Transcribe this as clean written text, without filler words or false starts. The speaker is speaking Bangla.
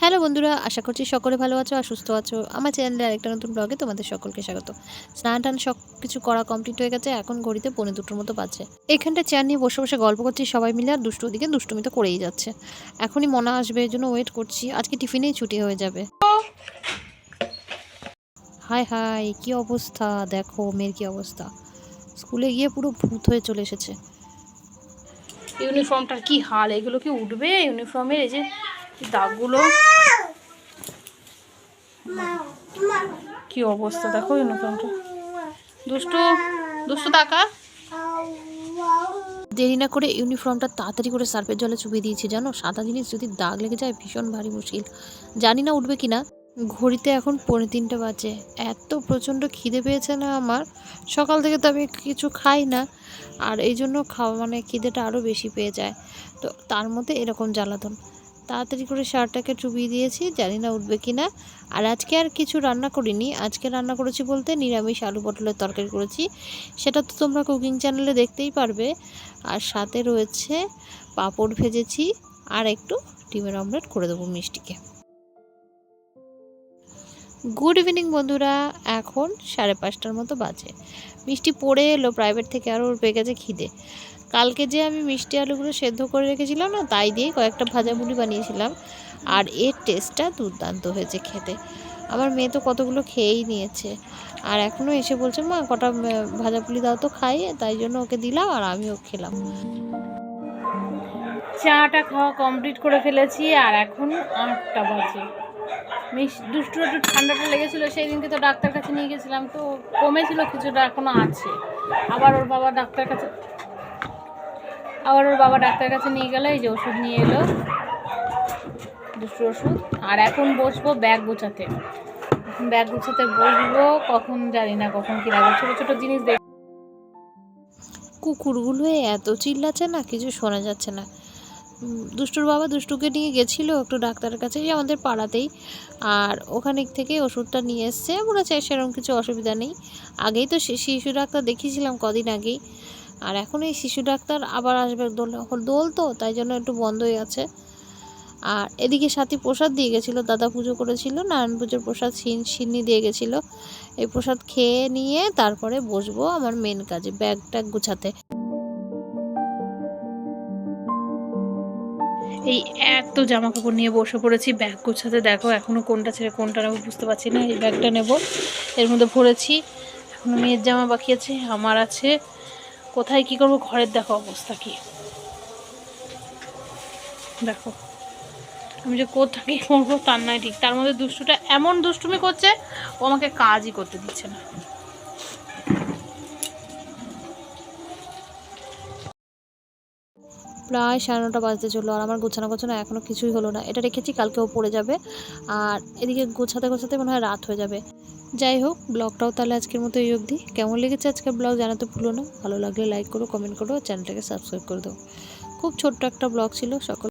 হ্যালো বন্ধুরা, আশা করছি সকলে ভালো আছো আর সুস্থ আছো। আমার চ্যানেলে আরেকটা নতুন ব্লগে তোমাদের সকলকে স্বাগত। স্নান টান সব কিছু করা কমপ্লিট হয়ে গেছে, এখন ঘড়িতে 2:45 মতো বাজে। এখানটা চেয়ার নিয়ে বসে বসে গল্প করছি সবাই মিলে, আর দুষ্টু ওদিকে দুষ্টুমি তো করেই যাচ্ছে। এখনই মনা আসবে, এই জন্য ওয়েট করছি। আজকে টিফিনেই ছুটি হয়ে যাবে। হাই হাই, কি অবস্থা দেখো, মেয়ের কি অবস্থা। স্কুলে গিয়ে পুরো ভূত হয়ে চলে এসেছে। ইউনিফর্মটার কি হাল, এগুলো কি উঠবে? ইউনিফর্মের এই যে দাগগুলো, কি অবস্থা দেখো ইউনিফর্মটা। দুষ্টু দুষ্টু টাকা দেরি না করে ইউনিফর্মটা তাড়াতাড়ি করে সার্ফের জলে চুবিয়ে দিয়েছি, জানো। সাদা জিনিস যদি দাগ লেগে যায় ভীষণ ভারী মুশকিল। জানি না উঠবে কিনা। ঘড়িতে এখন 2:45 বাজে। এত প্রচণ্ড খিদে পেয়েছে না আমার। সকাল থেকে তো আমি কিছু খাই না, আর এই জন্য খাওয়া মানে খিদেটা আরও বেশি পেয়ে যায়। তো তার মধ্যে এরকম জ্বালাতন। তাড়াতাড়ি করে শার্টটাকে চুবিয়ে দিয়েছি, জানি না উঠবে কিনা। আর আজকে আর কিছু রান্না করিনি। আজকে রান্না করেছি বলতে নিরামিষ আলু পটলের তরকারি করেছি। সেটা তো তোমরা কুকিং চ্যানেলে দেখতেই পারবে। আর সাথে রয়েছে পাঁপড় ভেজেছি, আর একটু ডিমের অমলেট করে দেবো মিষ্টিকে। গুড ইভিনিং বন্ধুরা, এখন 5:30 মতো বাজে। মিষ্টি পড়ে এলো প্রাইভেট থেকে, আর ওর পেয়ে গেছে খিদে। কালকে যে আমি মিষ্টি আলুগুলো সেদ্ধ করে রেখেছিলাম না, তাই দিয়ে কয়েকটা ভাজাপুলি বানিয়েছিলাম, আর এর টেস্টটা দুর্দান্ত হয়েছে খেতে। আমার মেয়ে তো কতগুলো খেয়েই নিয়েছে, আর এখনও এসে বলছে মা কটা ভাজাপুলি দাও তো খাই। তাই জন্য ওকে দিলাম আর আমিও খেলাম। চাটা খাওয়া কমপ্লিট করে ফেলেছি, আর এখন 8টা বাজে। দুষ্টু একটু ঠান্ডাটা লেগেছিলো, সেই দিনকে তো ডাক্তার কাছে নিয়ে গেছিলাম, তো কমেছিল কিছুটা, এখনো আছে। আবার ওর বাবা ডাক্তার কাছে নিয়ে গেল, এই যে ওষুধ নিয়ে এলো, দুষ্টুর ওষুধ। আর এখন বসবো ব্যাগ গোছাতে। বসবো, কখন জানি না, কখন কি লাগবে। ছোটো ছোটো জিনিস দেখ। কুকুরগুলো এত চিল্লাচ্ছে না, কিছু শোনা যাচ্ছে না। দুষ্টুর বাবা দুষ্টুকে নিয়ে গেছিলো একটু ডাক্তারের কাছে, যে আমাদের পাড়াতেই। আর ওখানে থেকে ওষুধটা নিয়ে এসছে, বলেছে সেরকম কিছু অসুবিধা নেই। আগেই তো শিশু ডাক্তার দেখিয়েছিলাম কদিন আগেই। আর এখন এই শিশু ডাক্তার আবার আসবে, দোল তো, তাই জন্য একটু বন্ধই আছে। আর এদিকে সাথী প্রসাদ দিয়ে গেছিলো, দাদা পুজো করেছিল, নারায়ণ পুজোর প্রসাদ সিন্নি দিয়ে গেছিলো। এই প্রসাদ খেয়ে নিয়ে তারপরে বসবো আমার মেন কাজে, ব্যাগ ট্যাগ গুছাতে। এই এত জামা কাপড় নিয়ে বসে পড়েছি ব্যাগ গোছাতে। দেখো এখনও কোনটা ছেড়ে কোনটা নেবো বুঝতে পারছি না। এই ব্যাগটা নেব, এর মধ্যে ভরেছি। এখনও মেয়ের জামা বাকি আছে, আমার আছে। কোথায় কি করব, ঘরের দেখো অবস্থা কি। দেখো আমি যে কোথায় কি করবো তার নয় ঠিক। তার মধ্যে দুষ্টুটা এমন দুষ্টুমি করছে, ও আমাকে কাজই করতে দিচ্ছে না। প্রায় 9:30 বাজতে চললো, আর আমার গোছানো এখনও কিছুই হলো না। এটা রেখেছি, কালকেও পড়ে যাবে। আর এদিকে গোছাতে গোছাতে মনে হয় রাত হয়ে যাবে। যাই হোক, ব্লগটাও তাহলে আজকের মতো এই অবধি। কেমন লেগেছে আজকের ব্লগ জানাতে ভুলো না। ভালো লাগলে লাইক করো, কমেন্ট করো, চ্যানেলটাকে সাবস্ক্রাইব করে দাও। খুব ছোট্ট একটা ব্লগ ছিল। সকল